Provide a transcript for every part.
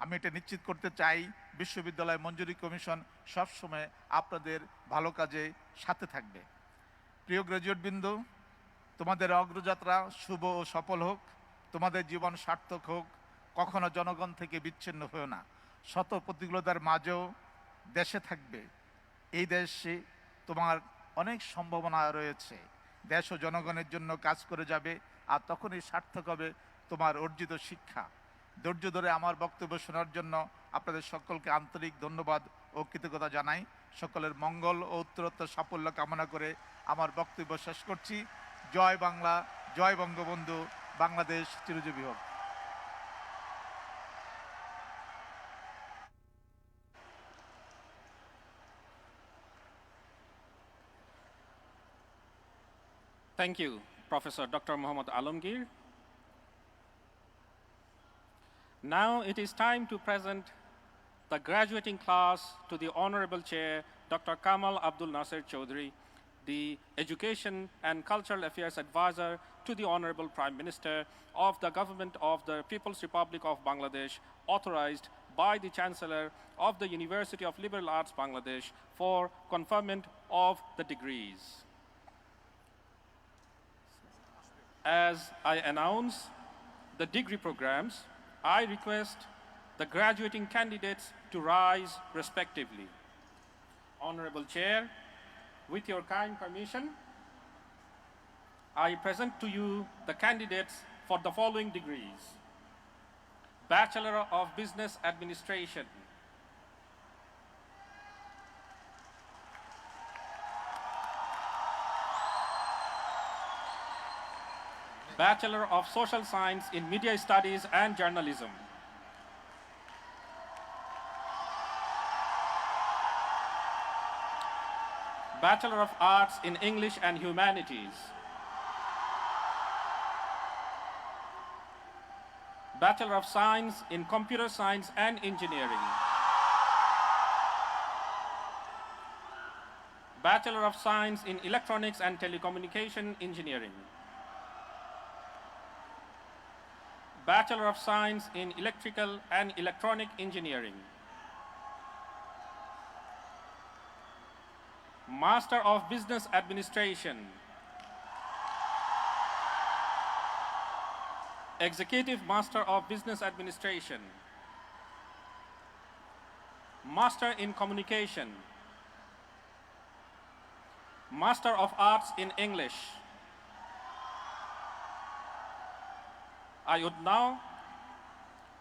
আমি এটা নিশ্চিত করতে চাই বিশ্ববিদ্যালয় মঞ্জুরি কমিশন সবসময় আপনাদের ভালো কাজে সাথে থাকবে। প্রিয় গ্র্যাজুয়েটবৃন্দ, তোমাদের অগ্রযাত্রা শুভ ও সফল হোক, তোমাদের জীবন সার্থক হোক, কখনো জনগণ থেকে বিচ্ছিন্ন হয়েও না। শত প্রতিকূলতার মাঝেও দেশে থাকবে। এই দেশে তোমার অনেক সম্ভাবনা রয়েছে। দেশ ও জনগণের জন্য কাজ করে যাবে, আর তখনই সার্থক হবে তোমার অর্জিত শিক্ষা। ধৈর্য ধরে আমার বক্তব্য শোনার জন্য আপনাদের সকলকে আন্তরিক ধন্যবাদ ও কৃতজ্ঞতা জানাই। সকলের মঙ্গল ও উত্তরোত্তর সাফল্য কামনা করে আমার বক্তব্য শেষ করছি। জয় বাংলা, জয় বঙ্গবন্ধু, বাংলাদেশ চিরজীবী হোক। Thank you, Professor Dr. Muhammad Alamgir. Now it is time to present the graduating class to the Honorable Chair, Dr. Kamal Abdul Nasser Chaudhry, the Education and Cultural Affairs Advisor to the Honorable Prime Minister of the Government of the People's Republic of Bangladesh, authorized by the Chancellor of the University of Liberal Arts Bangladesh for conferment of the degrees. As I announce the degree programs, I request the graduating candidates to rise respectively. Honorable Chair, with your kind permission, I present to you the candidates for the following degrees. Bachelor of Business Administration, Bachelor of Social Science in Media Studies and Journalism, Bachelor of Arts in English and Humanities, Bachelor of Science in Computer Science and Engineering, Bachelor of Science in Electronics and Telecommunication Engineering, Bachelor of Science in Electrical and Electronic Engineering, Master of Business Administration, Executive Master of Business Administration, Master in Communication, Master of Arts in English. I would now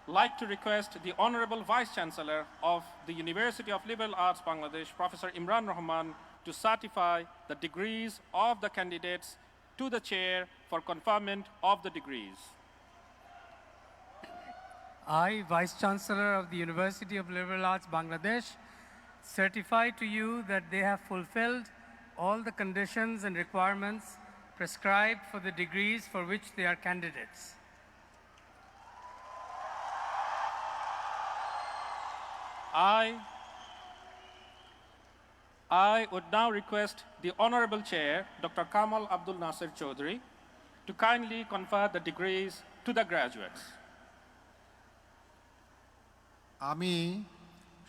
like to request the Honorable Vice Chancellor of the University of Liberal Arts Bangladesh, Professor Imran Rahman, to certify the degrees of the candidates to the chair for conferment of the degrees. I, Vice Chancellor of the University of Liberal Arts Bangladesh, certify to you that they have fulfilled all the conditions and requirements prescribed for the degrees for which they are candidates. I would now request the Honorable Chair, Dr. Kamal Abdul Nasser Chaudhry, to kindly confer the degrees to the graduates. আমি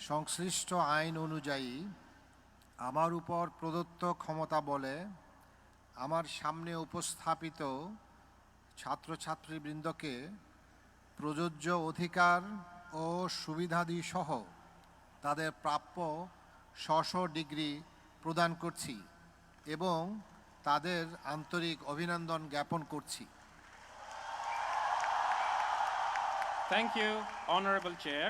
সংশ্লিষ্ট আইন অনুযায়ী আমার উপর প্রদত্ত ক্ষমতা বলে আমার সামনে উপস্থাপিত ছাত্রছাত্রীবৃন্দকে প্রযোজ্য অধিকার ও সুবিধাদি সহ তাদের প্রাপ্য স্ব ডিগ্রি প্রদান করছি এবং তাদের আন্তরিক অভিনন্দন জ্ঞাপন করছি। Thank you, Honorable Chair.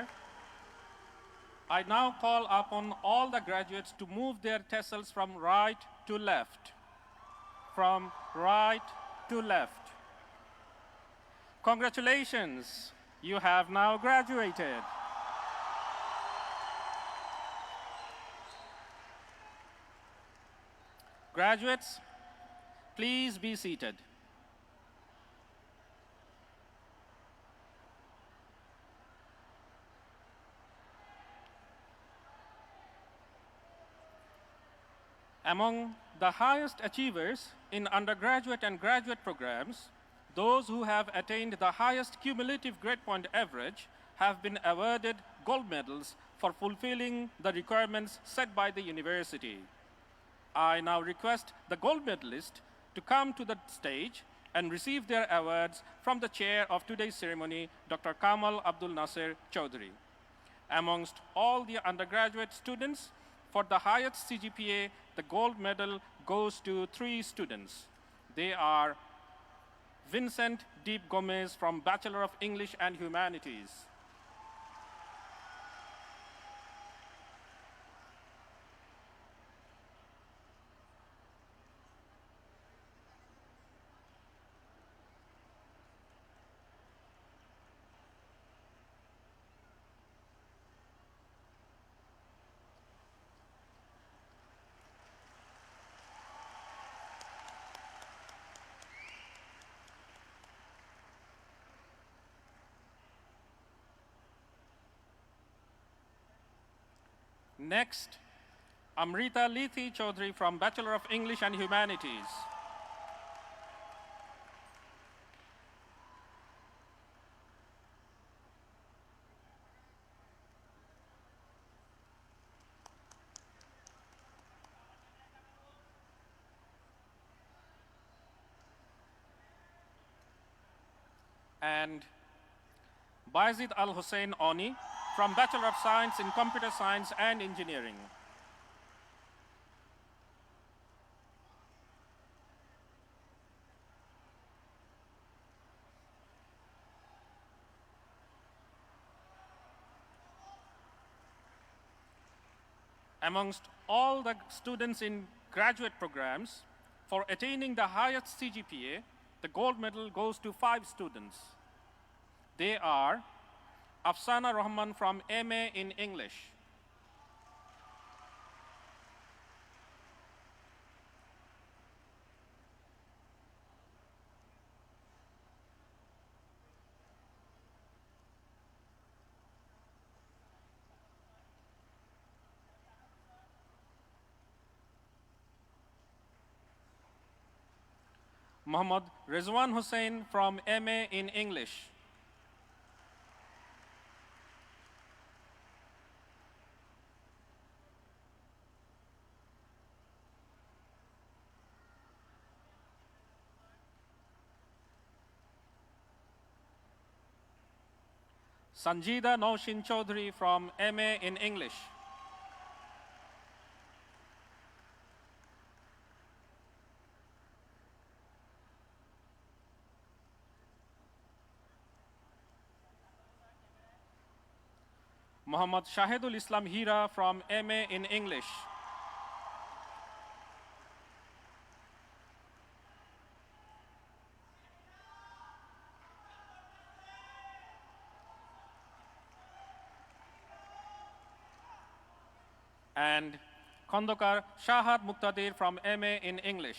I now call upon all the graduates to move their tassels from right to left. From right to left. Congratulations, you have now graduated. Graduates, please be seated. Among the highest achievers in undergraduate and graduate programs, those who have attained the highest cumulative grade point average have been awarded gold medals for fulfilling the requirements set by the university. I now request the gold medalists to come to the stage and receive their awards from the chair of today's ceremony, Dr. Kamal Abdul Nasser Chowdhury. Amongst all the undergraduate students, for the highest CGPA, the gold medal goes to 3 students. They are Vincent Deep Gomez from Bachelor of English and Humanities, next, Amrita Lithi Chaudhary from Bachelor of English and Humanities. And Bayezid Al Hussein Oni from Bachelor of Science in Computer Science and Engineering. Amongst all the students in graduate programs, for attaining the highest CGPA, the gold medal goes to 5 students. They are Afsana Rahman from MA in English, Muhammad Rizwan Hussain from MA in English, Sanjida Naushin Chaudhary from MA in English, Muhammad Shahidul Islam Hira from MA in English, and Khandokar Shahad Muqtadir from MA in English.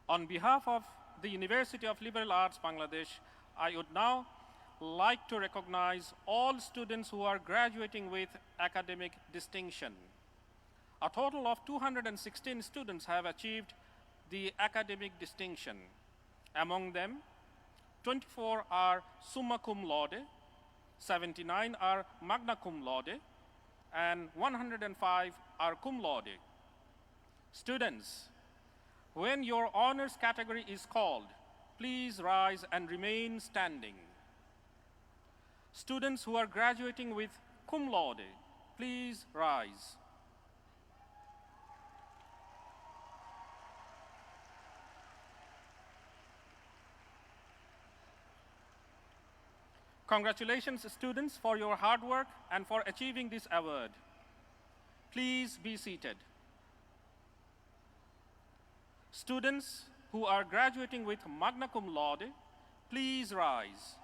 On behalf of the University of Liberal Arts, Bangladesh, I would now like to recognize all students who are graduating with academic distinction. A total of 216 students have achieved the academic distinction. Among them, 24 are summa cum laude, 79 are magna cum laude, and 105 are cum laude. Students, when your honors category is called, please rise and remain standing. Students who are graduating with cum laude, please rise. Congratulations, students, for your hard work and for achieving this award. Please be seated. Students who are graduating with magna cum laude, please rise.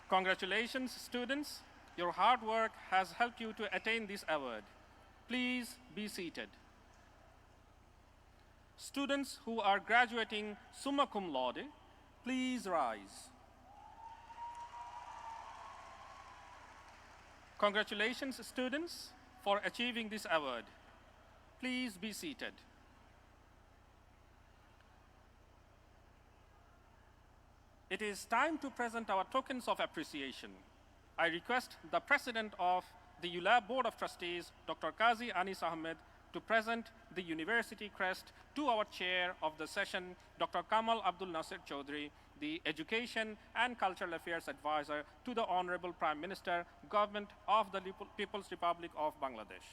Congratulations, students. Your hard work has helped you to attain this award. Please be seated. Students who are graduating summa cum laude, please rise. Congratulations, students, for achieving this award. Please be seated. It is time to present our tokens of appreciation. I request the President of the ULAB Board of Trustees, Dr. Qazi Anis Ahmed, to present the University Crest to our Chair of the session, Dr. Kamal Abdul Nasir Chaudhry, the Education and Cultural Affairs Advisor to the Honorable Prime Minister, Government of the People's Republic of Bangladesh.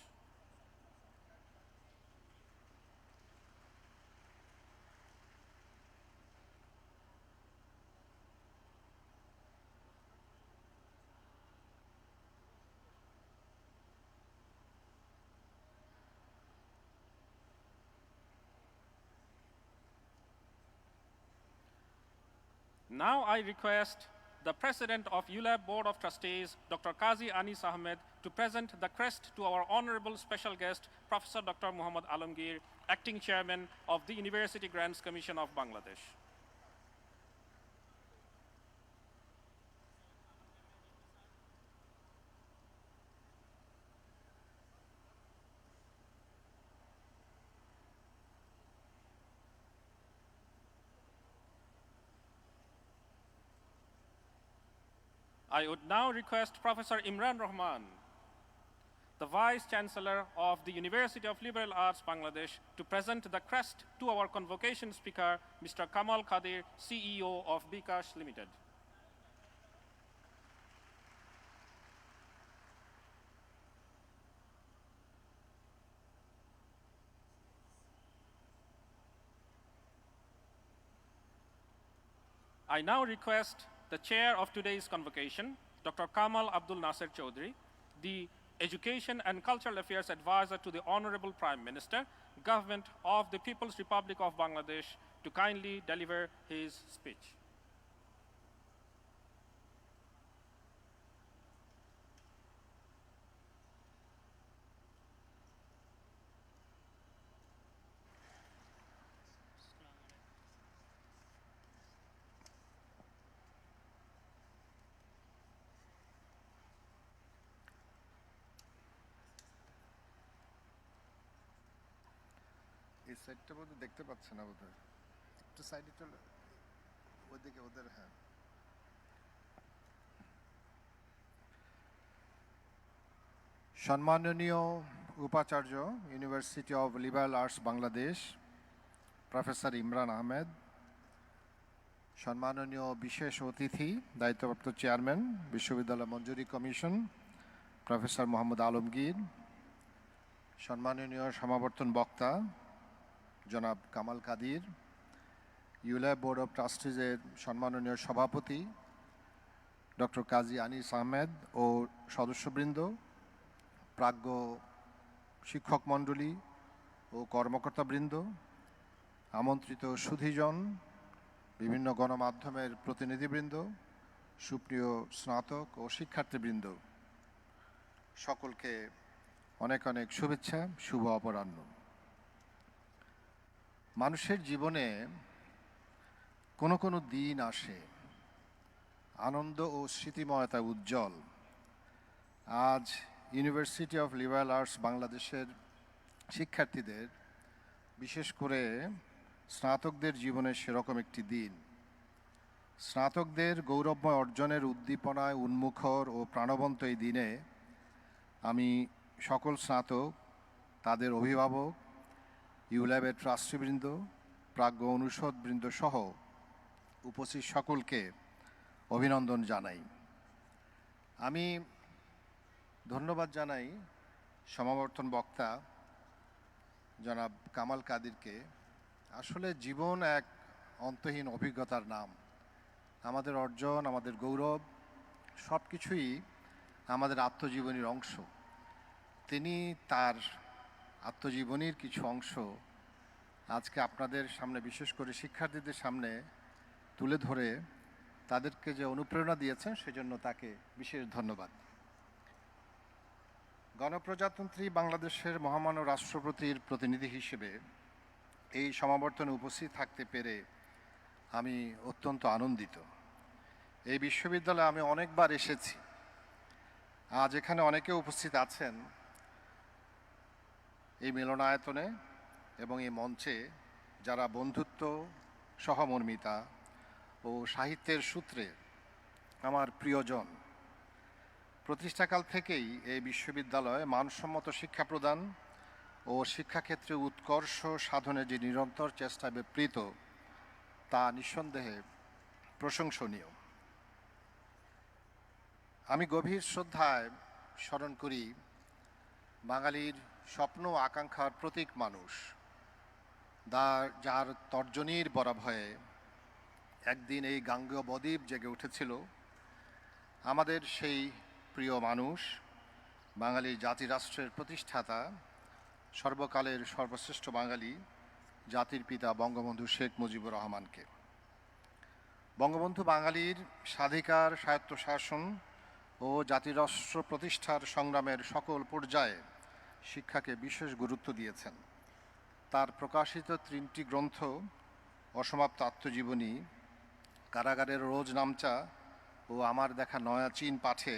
Now I request the President of ULAB Board of Trustees, Dr. Qazi Anis Ahmed, to present the crest to our Honorable Special Guest, Professor Dr. Muhammad Alamgir, Acting Chairman of the University Grants Commission of Bangladesh. I would now request Professor Imran Rahman, the Vice Chancellor of the University of Liberal Arts Bangladesh, to present the crest to our convocation speaker, Mr. Kamal Qadir, CEO of Bikash Limited. I now request the chair of today's convocation, Dr. Kamal Abdul Nasir Chaudhry, the Education and Cultural Affairs Advisor to the Honorable Prime Minister, Government of the People's Republic of Bangladesh, to kindly deliver his speech. এই সাইডটা বোধহয় দেখতে পাচ্ছে না বোধহয়, একটু সাইডে চলে ওদিকে ওদের। হ্যাঁ, সম্মাননীয় উপাচার্য, university of liberal arts Bangladesh, professor Imran Ahmed, সম্মাননীয় বিশেষ অতিথি, দায়িত্বপ্রাপ্ত চেয়ারম্যান, বিশ্ববিদ্যালয় মঞ্জুরি কমিশন, প্রফেসর মোহাম্মদ আলমগীর, সম্মাননীয় সমাবর্তন বক্তা জনাব Kamal Kadir, ULAB board of ট্রাস্টিজের সম্মাননীয় সভাপতি ডক্টর কাজী আনিস আহমেদ ও সদস্যবৃন্দ, প্রাজ্ঞ শিক্ষক মণ্ডলী ও কর্মকর্তাবৃন্দ, আমন্ত্রিত সুধীজন, বিভিন্ন গণমাধ্যমের প্রতিনিধিবৃন্দ, সুপ্রিয় স্নাতক ও শিক্ষার্থীবৃন্দ, সকলকে অনেক অনেক শুভেচ্ছা, শুভ অপরাহ্ন। মানুষের জীবনে কোনো কোনো দিন আসে আনন্দ ও স্মৃতিময়তা উজ্জ্বল। আজ ইউনিভার্সিটি অফ লিবারাল আর্টস বাংলাদেশের শিক্ষার্থীদের, বিশেষ করে স্নাতকদের জীবনে সেরকম একটি দিন। স্নাতকদের গৌরবময় অর্জনের উদ্দীপনায় উন্মুখর ও প্রাণবন্ত এই দিনে আমি সকল স্নাতক, তাদের অভিভাবক, ইউল্যাবের ট্রাস্টিবৃন্দ, প্রাজ্ঞ অনুষদবৃন্দ সহ উপস্থিত সকলকে অভিনন্দন জানাই। আমি ধন্যবাদ জানাই সমাবর্তন বক্তা জনাব কামাল কাদিরকে। আসলে জীবন এক অন্তহীন অভিজ্ঞতার নাম। আমাদের অর্জন, আমাদের গৌরব সব কিছুই আমাদের আত্মজীবনীর অংশ। তিনি তার আত্মজীবনীর কিছু অংশ আজকে আপনাদের সামনে, বিশেষ করে শিক্ষার্থীদের সামনে তুলে ধরে তাদেরকে যে অনুপ্রেরণা দিয়েছেন, সেজন্য তাকে বিশেষ ধন্যবাদ। গণপ্রজাতন্ত্রী বাংলাদেশের মহামান্য রাষ্ট্রপতির প্রতিনিধি হিসেবে এই সমাবর্তনে উপস্থিত থাকতে পেরে আমি অত্যন্ত আনন্দিত। এই বিশ্ববিদ্যালয়ে আমি অনেকবার এসেছি। আজ এখানে অনেকে উপস্থিত আছেন এই মিলনায়তনে এবং এই মঞ্চে, যারা বন্ধুত্ব, সহমর্মিতা ও সাহিত্যের সূত্রে আমার প্রিয়জন। প্রতিষ্ঠাকাল থেকেই এই বিশ্ববিদ্যালয়ে মানসম্মত শিক্ষা প্রদান ও শিক্ষাক্ষেত্রে উৎকর্ষ সাধনে যে নিরন্তর চেষ্টা বিপৃত, তা নিঃসন্দেহে প্রশংসনীয়। আমি গভীর শ্রদ্ধায় স্মরণ করি বাঙালির স্বপ্ন আকাঙ্ক্ষার প্রতীক মানুষ, যার তর্জনীর বরাভয়ে একদিন এই গাঙ্গেয় বদ্বীপ জেগে উঠেছিল। আমাদের সেই প্রিয় মানুষ, বাঙালি জাতিরাষ্ট্রের প্রতিষ্ঠাতা, সর্বকালের সর্বশ্রেষ্ঠ বাঙালি, জাতির পিতা বঙ্গবন্ধু শেখ মুজিবুর রহমানকে। বঙ্গবন্ধু বাঙালির স্বাধিকার, স্বায়ত্তশাসন ও জাতিরাষ্ট্র প্রতিষ্ঠার সংগ্রামের সকল পর্যায়ে শিক্ষাকে বিশেষ গুরুত্ব দিয়েছেন। তার প্রকাশিত 3টি গ্রন্থ, অসমাপ্ত আত্মজীবনী, কারাগারের রোজ নামচা ও আমার দেখা নয়া চীন পাঠে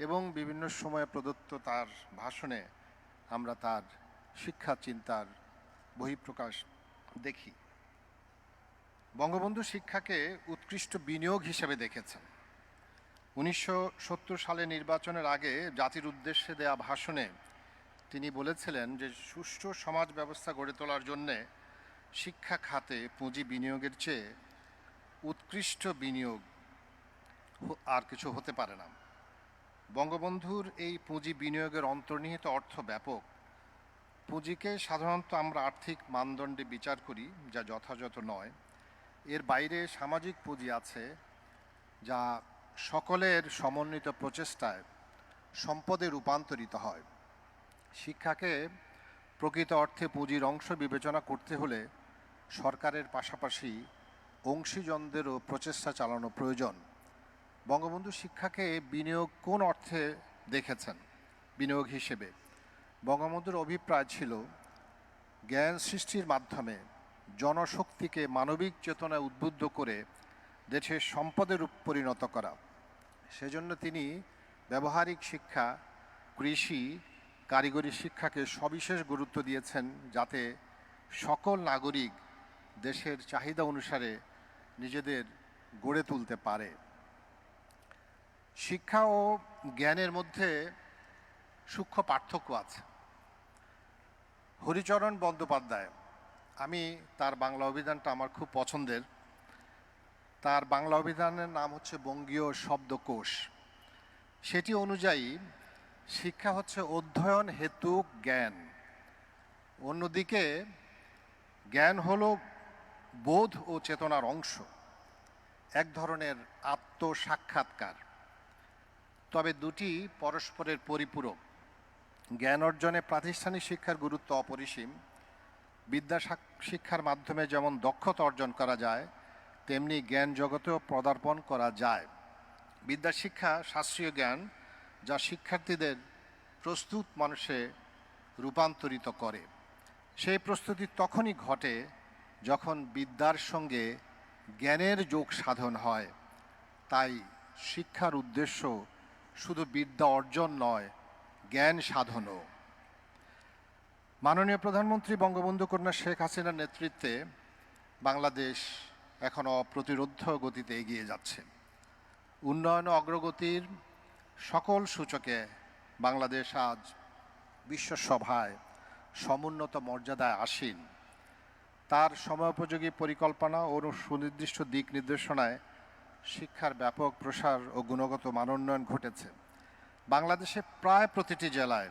এবং বিভিন্ন সময়ে প্রদত্ত তার ভাষণে আমরা তার শিক্ষা চিন্তার বহিঃপ্রকাশ দেখি। বঙ্গবন্ধু শিক্ষাকে উৎকৃষ্ট বিনিয়োগ হিসেবে দেখেছেন। 1970 সালে নির্বাচনের আগে জাতির উদ্দেশ্যে দেয়া ভাষণে তিনি বলেছিলেন যে সুষ্ঠু সমাজ ব্যবস্থা গড়ে তোলার জন্যে শিক্ষা খাতে পুঁজি বিনিয়োগের চেয়ে উৎকৃষ্ট বিনিয়োগ আর কিছু হতে পারে না। বঙ্গবন্ধুর এই পুঁজি বিনিয়োগের অন্তর্নিহিত অর্থ ব্যাপক। পুঁজিকে সাধারণত আমরা আর্থিক মানদণ্ডে বিচার করি, যা যথাযথ নয়। এর বাইরে সামাজিক পুঁজি আছে, যা সকলের সমন্বিত প্রচেষ্টায় সম্পদে রূপান্তরিত হয়। শিক্ষাকে প্রকৃত অর্থে পুঁজির অংশ বিবেচনা করতে হলে সরকারের পাশাপাশি অংশীজনদেরও প্রচেষ্টা চালানো প্রয়োজন। বঙ্গবন্ধু শিক্ষাকে বিনিয়োগ কোন অর্থে দেখেছেন? বিনিয়োগ হিসেবে বঙ্গবন্ধুর অভিপ্রায় ছিল জ্ঞান সৃষ্টির মাধ্যমে জনশক্তিকে মানবিক চেতনায় উদ্বুদ্ধ করে দেশের সম্পদে পরিণত করা। সেজন্য তিনি ব্যবহারিক শিক্ষা, কৃষি, কারিগরি শিক্ষাকে সবিশেষ গুরুত্ব দিয়েছেন, যাতে সকল নাগরিক দেশের চাহিদা অনুসারে নিজেদের গড়ে তুলতে পারে। শিক্ষা ও জ্ঞানের মধ্যে সূক্ষ্ম পার্থক্য আছে। হরিচরণ বন্দ্যোপাধ্যায়, আমি তার বাংলা অভিধানটা আমার খুব পছন্দের। তার বাংলা অভিধানের নাম হচ্ছে বঙ্গীয় শব্দকোষ। সেটি অনুযায়ী শিক্ষা হচ্ছে অধ্যয়ন হেতুক জ্ঞান। অন্যদিকে জ্ঞান হলো বোধ ও চেতনার অংশ, এক ধরনের আত্মসাক্ষাৎকার। তবে দুটি পরস্পরের পরিপূরক। জ্ঞান অর্জনে প্রাতিষ্ঠানিক শিক্ষার গুরুত্ব অপরিসীম। বিদ্যা শিক্ষার মাধ্যমে যেমন দক্ষতা অর্জন করা যায়, তেমনি জ্ঞান জগতেও পদার্পণ করা যায়। বিদ্যা শিক্ষা শাস্ত্রীয় জ্ঞান, যা শিক্ষার্থীদের প্রস্তুত মানুষে রূপান্তরিত করে। সেই প্রস্তুতি তখনই ঘটে যখন বিদ্যার সঙ্গে জ্ঞানের যোগ সাধন হয়। তাই শিক্ষার উদ্দেশ্য শুধু বিদ্যা অর্জন নয়, জ্ঞান সাধনও। মাননীয় প্রধানমন্ত্রী বঙ্গবন্ধু কন্যা শেখ হাসিনার নেতৃত্বে বাংলাদেশ এখন অপ্রতিরোধ্য গতিতে এগিয়ে যাচ্ছে। উন্নয়ন অগ্রগতির সকল সূচকে বাংলাদেশ আজ বিশ্বসভায় সমুন্নত মর্যাদায় আসীন। তার সময়োপযোগী পরিকল্পনা ও সুনির্দিষ্ট দিক নির্দেশনায় শিক্ষার ব্যাপক প্রসার ও গুণগত মানোন্নয়ন ঘটেছে। বাংলাদেশে প্রায় প্রতিটি জেলায়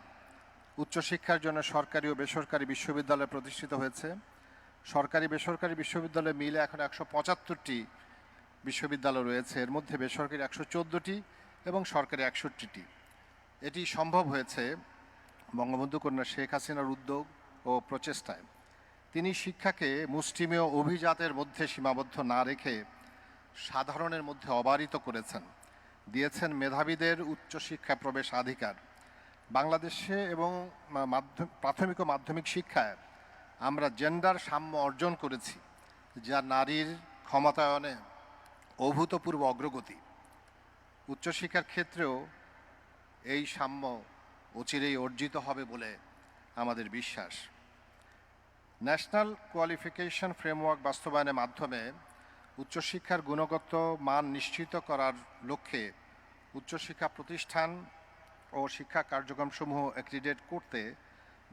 উচ্চশিক্ষার জন্য সরকারি ও বেসরকারি বিশ্ববিদ্যালয় প্রতিষ্ঠিত হয়েছে। সরকারি বেসরকারি বিশ্ববিদ্যালয় মিলে এখন 175টি বিশ্ববিদ্যালয় রয়েছে। এর মধ্যে বেসরকারি 114টি এবং সরকারি 61টি। এটি সম্ভব হয়েছে বঙ্গবন্ধু কন্যা শেখ হাসিনার উদ্যোগ ও প্রচেষ্টায়। তিনি শিক্ষাকে মুষ্টিমেয় অভিজাতের মধ্যে সীমাবদ্ধ না রেখে সাধারণের মধ্যে অবারিত করেছেন, দিয়েছেন মেধাবীদের উচ্চশিক্ষা প্রবেশাধিকার। বাংলাদেশে এবং প্রাথমিক ও মাধ্যমিক শিক্ষায় আমরা জেন্ডার সাম্য অর্জন করেছি, যা নারীর ক্ষমতায়নে অভূতপূর্ব অগ্রগতি। উচ্চশিক্ষার ক্ষেত্রেও এই সাম্য অচিরেই অর্জিত হবে বলে আমাদের বিশ্বাস। ন্যাশনাল কোয়ালিফিকেশন ফ্রেমওয়ার্ক বাস্তবায়নের মাধ্যমে উচ্চশিক্ষার গুণগত মান নিশ্চিত করার লক্ষ্যে উচ্চশিক্ষা প্রতিষ্ঠান ও শিক্ষা কার্যক্রমসমূহ অ্যাক্রিডেট করতে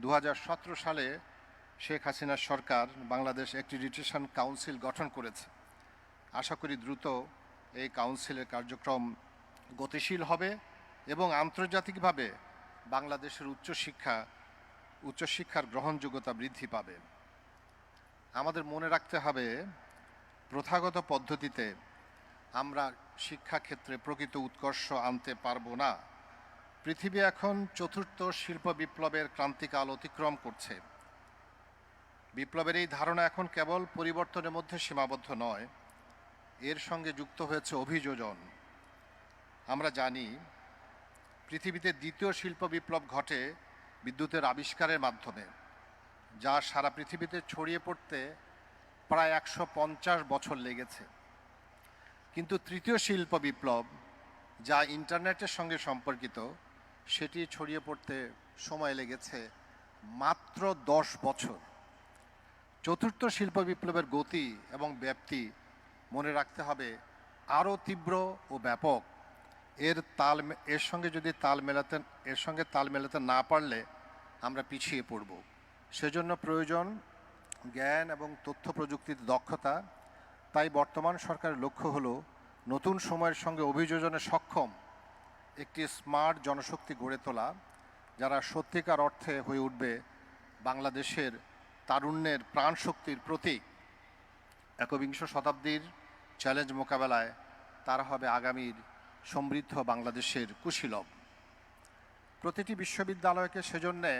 2017 সালে শেখ হাসিনার সরকার বাংলাদেশ অ্যাক্রিডিটেশন কাউন্সিল গঠন করেছে। আশা করি দ্রুত এই কাউন্সিলের কার্যক্রম গতিশীল হবে এবং আন্তর্জাতিকভাবে বাংলাদেশের উচ্চশিক্ষার গ্রহণযোগ্যতা বৃদ্ধি পাবে। আমাদের মনে রাখতে হবে, প্রথাগত পদ্ধতিতে আমরা শিক্ষাক্ষেত্রে প্রকৃত উৎকর্ষ আনতে পারবো না। পৃথিবী এখন চতুর্থ শিল্প বিপ্লবের ক্রান্তিকাল অতিক্রম করছে। বিপ্লবের এই ধারণা এখন কেবল পরিবর্তনের মধ্যে সীমাবদ্ধ নয়, এর সঙ্গে যুক্ত হয়েছে অভিযোজন। আমরা জানি পৃথিবীতে দ্বিতীয় শিল্প বিপ্লব ঘটে বিদ্যুতের আবিষ্কারের মাধ্যমে, যা সারা পৃথিবীতে ছড়িয়ে পড়তে প্রায় 150 বছর লেগেছে। কিন্তু তৃতীয় শিল্প বিপ্লব, যা ইন্টারনেটের সঙ্গে সম্পর্কিত, সেটি ছড়িয়ে পড়তে সময় লেগেছে মাত্র 10 বছর। চতুর্থ শিল্প বিপ্লবের গতি এবং ব্যাপ্তি মনে রাখতে হবে আরও তীব্র ও ব্যাপক। এর সঙ্গে তাল মেলাতে না পারলে আমরা পিছিয়ে পড়ব। সেজন্য প্রয়োজন জ্ঞান এবং তথ্য প্রযুক্তির দক্ষতা। তাই বর্তমান সরকারের লক্ষ্য হলো নতুন সময়ের সঙ্গে অভিযোজনে সক্ষম একটি স্মার্ট জনশক্তি গড়ে তোলা, যারা সত্যিকার অর্থে হয়ে উঠবে বাংলাদেশের তারুণ্যের প্রাণশক্তির প্রতীক। একবিংশ শতাব্দীর চ্যালেঞ্জ মোকাবেলায় তারা হবে আগামীর সমৃদ্ধ বাংলাদেশের কুশীলব। প্রতিটি বিশ্ববিদ্যালয়কে সেজন্যে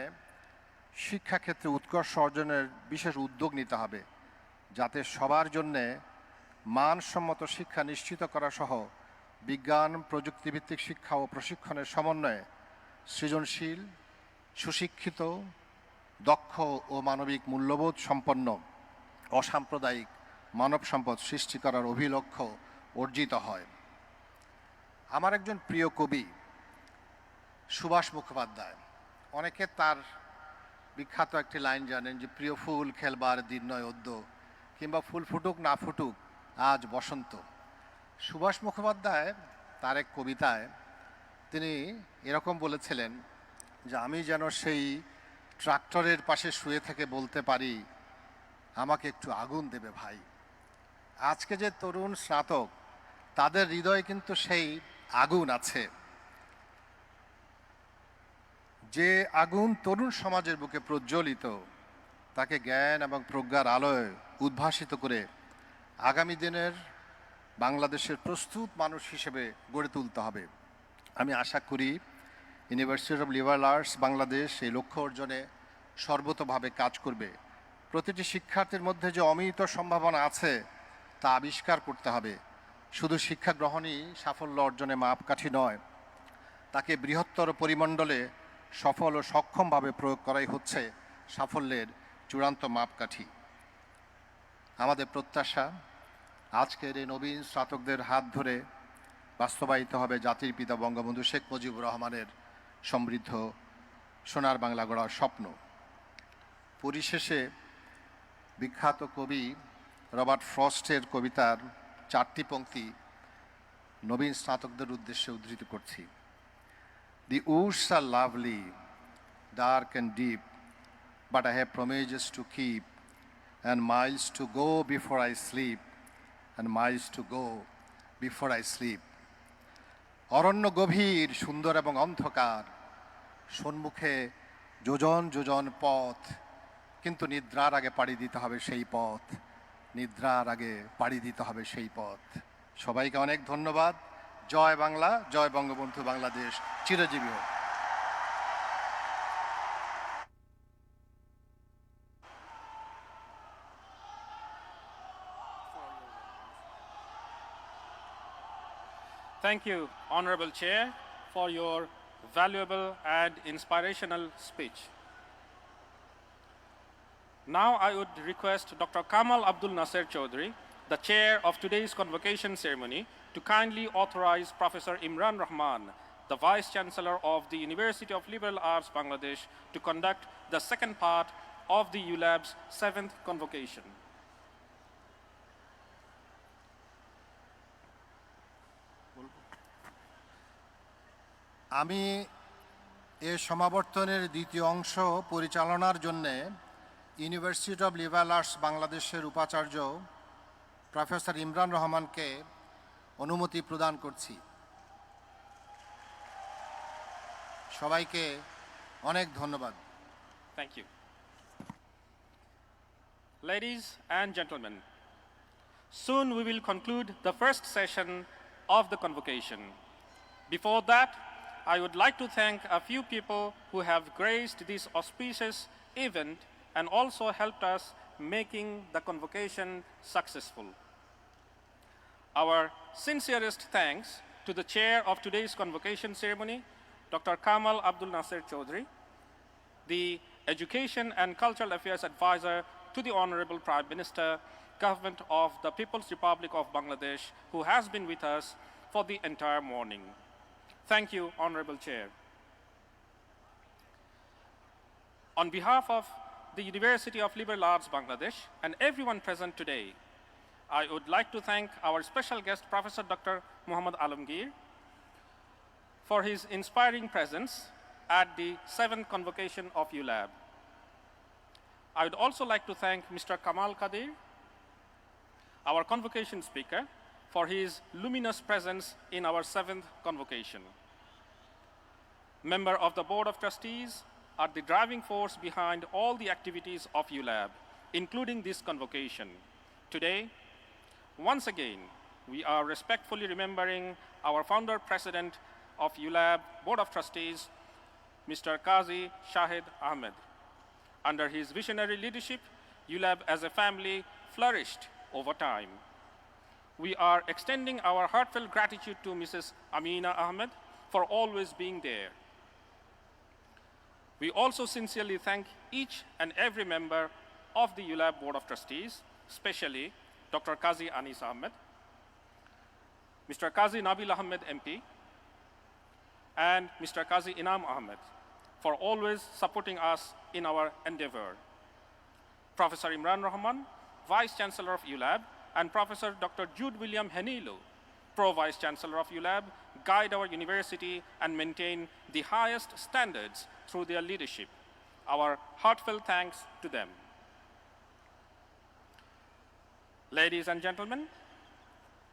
শিক্ষাক্ষেত্রে উৎকর্ষ অর্জনের বিশেষ উদ্যোগ নিতে হবে, যাতে সবার জন্যে মানসম্মত শিক্ষা নিশ্চিত করা সহ বিজ্ঞান প্রযুক্তিভিত্তিক শিক্ষা ও প্রশিক্ষণের সমন্বয়ে সৃজনশীল, সুশিক্ষিত, দক্ষ ও মানবিক মূল্যবোধ সম্পন্ন অসাম্প্রদায়িক মানব সম্পদ সৃষ্টি করার অভিলক্ষ্য অর্জিত হয়। আমার একজন প্রিয় কবি সুভাষ মুখোপাধ্যায়, অনেকে তার বিখ্যাত একটি লাইন জানেন যে, প্রিয় ফুল খেলবার দিন নয় অদ্য, কিংবা ফুল ফুটুক না ফুটুক আজ বসন্ত। সুভাষ মুখোপাধ্যায় তার এক কবিতায় তিনি এরকম বলেছিলেন যে, আমি যেন সেই ট্রাক্টরের পাশে শুয়ে থেকে বলতে পারি, আমাকে একটু আগুন দেবে ভাই। আজকে যে তরুণ স্নাতক, তাদের হৃদয়ে কিন্তু সেই আগুন আছে, যে আগুন তরুণ সমাজের বুকে প্রজ্বলিত, তাকে জ্ঞান এবং প্রজ্ঞার আলোয় উদ্ভাসিত করে আগামী দিনের বাংলাদেশের প্রস্তুত মানুষ হিসেবে গড়ে তুলতে হবে। আমি আশা করি university of liberal arts Bangladesh এই লক্ষ্য অর্জনে সর্বতোভাবে কাজ করবে। প্রতিটি শিক্ষার্থীর মধ্যে যে অমিত সম্ভাবনা আছে তা আবিষ্কার করতে হবে। শুধু শিক্ষা গ্রহণই সাফল্য অর্জনে মাপকাঠি নয়, তাকে বৃহত্তর পরিমণ্ডলে সফল ও সক্ষমভাবে প্রয়োগ করাই হচ্ছে সাফল্যের চূড়ান্ত মাপকাঠি। আমাদের প্রত্যাশা, আজকের এই নবীন স্নাতকদের হাত ধরে বাস্তবায়িত হবে জাতির পিতা বঙ্গবন্ধু শেখ মুজিবুর রহমানের সমৃদ্ধ সোনার বাংলা গড়ার স্বপ্ন। পরিশেষে বিখ্যাত কবি রবার্ট ফ্রস্টের কবিতার 4টি পংক্তি নবীন স্নাতকদের উদ্দেশ্যে উদ্ধৃত করছি। The woods are lovely, dark and deep, but I have promises to keep, and miles to go before I sleep, and miles to go before I sleep. অরণ্য গভীর, সুন্দর এবং অন্ধকার, সম্মুখে যোজন যোজন পথ, কিন্তু নিদ্রার আগে পাড়ি দিতে হবে সেই পথ, নিদ্রার আগে পাড়ি দিতে হবে সেই পথ। সবাইকে অনেক ধন্যবাদ। জয় বাংলা, জয় বঙ্গবন্ধু, বাংলাদেশ চিরজীবী হোক। Thank you, Honorable Chair, for your valuable and inspirational speech. Now I would request Dr. Kamal Abdul Nasser Chaudhry, the chair of today's convocation ceremony, to kindly authorize Professor Imran Rahman, the Vice Chancellor of the University of Liberal Arts, Bangladesh, to conduct the second part of the ULAB's 7th convocation. আমি এ সমাবর্তনের দ্বিতীয় অংশ পরিচালনার জন্যে university of liberal arts বাংলাদেশের উপাচার্য professor Imran রহমানকে অনুমতি প্রদান করছি। সবাইকে অনেক ধন্যবাদ। Thank you. Ladies and gentlemen, soon we will conclude the first session of the convocation. Before that, I would like to thank a few people who have graced this auspicious event and also helped us making the convocation successful. Our sincerest thanks to the chair of today's convocation ceremony, Dr. Kamal Abdul Nasser Chaudhry, the Education and Cultural Affairs Advisor to the Honorable Prime Minister, Government of the People's Republic of Bangladesh, who has been with us for the entire morning. Thank you, Honorable Chair. On behalf of the University of Liberal Arts, Bangladesh, and everyone present today, I would like to thank our special guest, Professor Dr. Muhammad Alamgir, for his inspiring presence at the 7th convocation of ULAB. I would also like to thank Mr. Kamal Kadir, our convocation speaker, for his luminous presence in our 7th convocation. Member of the Board of Trustees are the driving force behind all the activities of ULAB, including this convocation. Today, once again, we are respectfully remembering our founder president of ULAB Board of Trustees, Mr. Qazi Shahid Ahmed. Under his visionary leadership, ULAB as a family flourished over time. We are extending our heartfelt gratitude to Mrs. Amina Ahmed for always being there. We also sincerely thank each and every member of the ULAB Board of Trustees, especially Dr. Qazi Anis Ahmed, Mr. Qazi Nabil Ahmed MP, and Mr. Qazi Inam Ahmed for always supporting us in our endeavor. Professor Imran Rahman, Vice Chancellor of ULAB, and Professor Dr. Jude William Henilo, Pro-Vice Chancellor of ULAB, guide our university and maintain the highest standards through their leadership. Our heartfelt thanks to them. Ladies and gentlemen,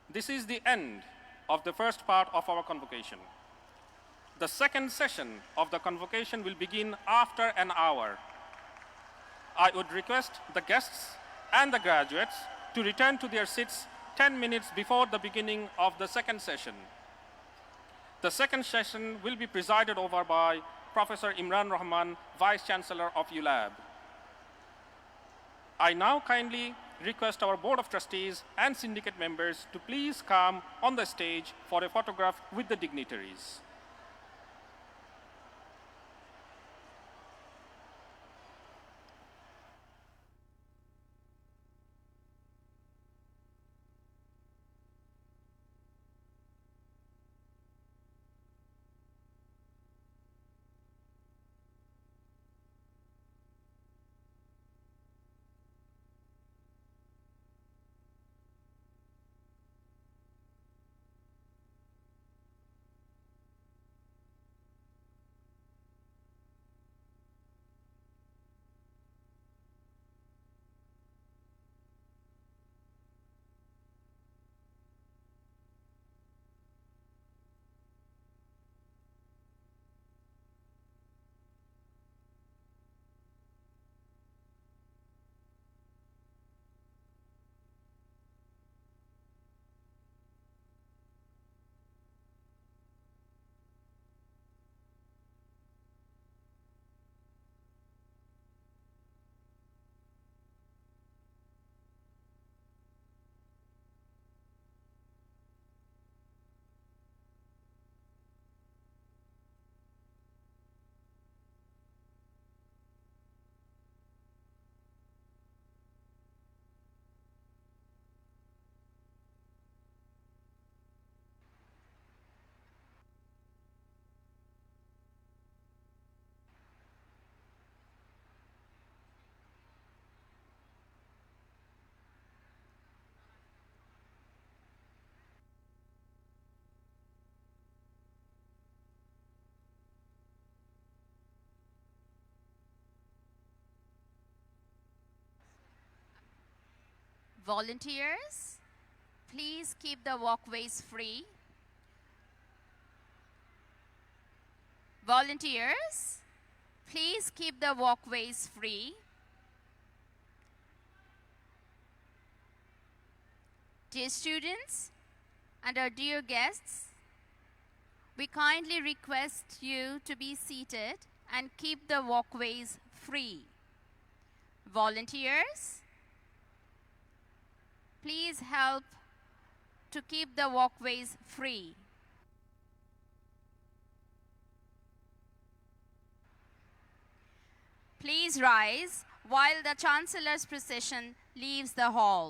this is the end of the first part of our convocation. The second session of the convocation will begin after an hour. I would request the guests and the graduates to return to their seats 10 minutes before the beginning of the second session. The second session will be presided over by Professor Imran Rahman, Vice Chancellor of ULAB. I now kindly request our Board of Trustees and syndicate members to please come on the stage for a photograph with the dignitaries. Volunteers, please keep the walkways free. Volunteers, please keep the walkways free. Dear students and our dear guests, we kindly request you to be seated and keep the walkways free. Volunteers, please help to keep the walkways free. Please rise while the Chancellor's procession leaves the hall.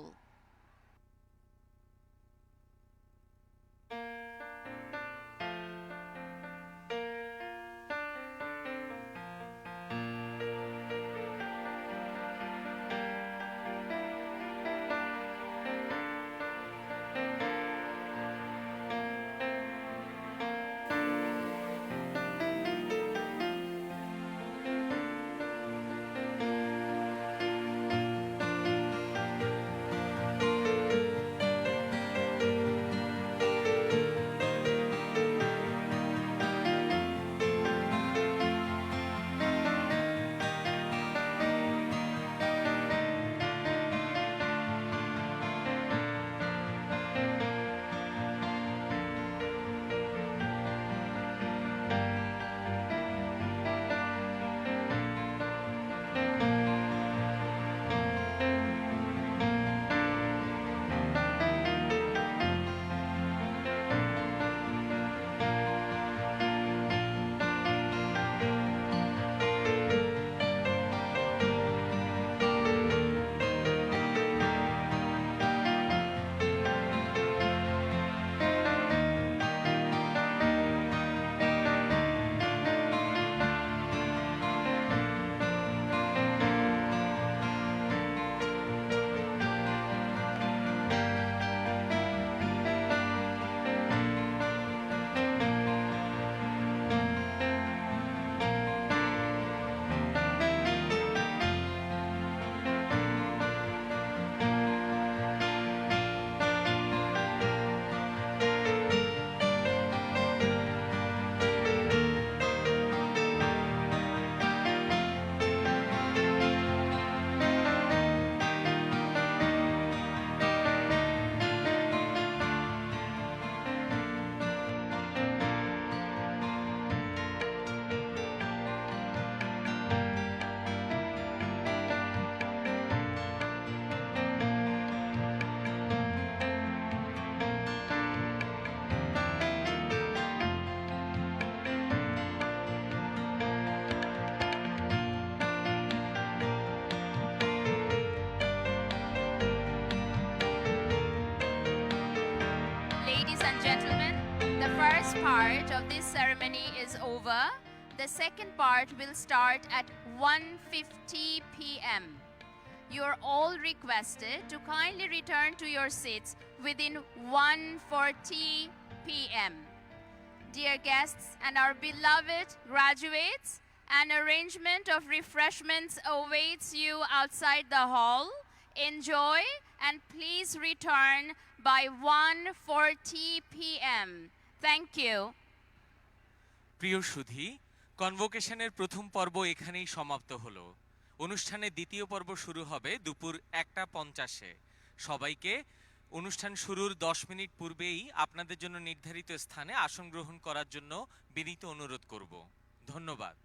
First part of this ceremony is over. The second part will start at 1:50 p.m. You are all requested to kindly return to your seats within 1:40 p.m. Dear guests and our beloved graduates, an arrangement of refreshments awaits you outside the hall. Enjoy and please return by 1:40 p.m. Thank you. প্রিয় সুধী, কনভোকেশনের প্রথম পর্ব এখানেই সমাপ্ত হলো। অনুষ্ঠানের দ্বিতীয় পর্ব শুরু হবে দুপুর 1:50-এ। সবাইকে অনুষ্ঠান শুরুর 10 মিনিট পূর্বেই আপনাদের জন্য নির্ধারিত স্থানে আসন গ্রহণ করার জন্য বিনীত অনুরোধ করব। ধন্যবাদ।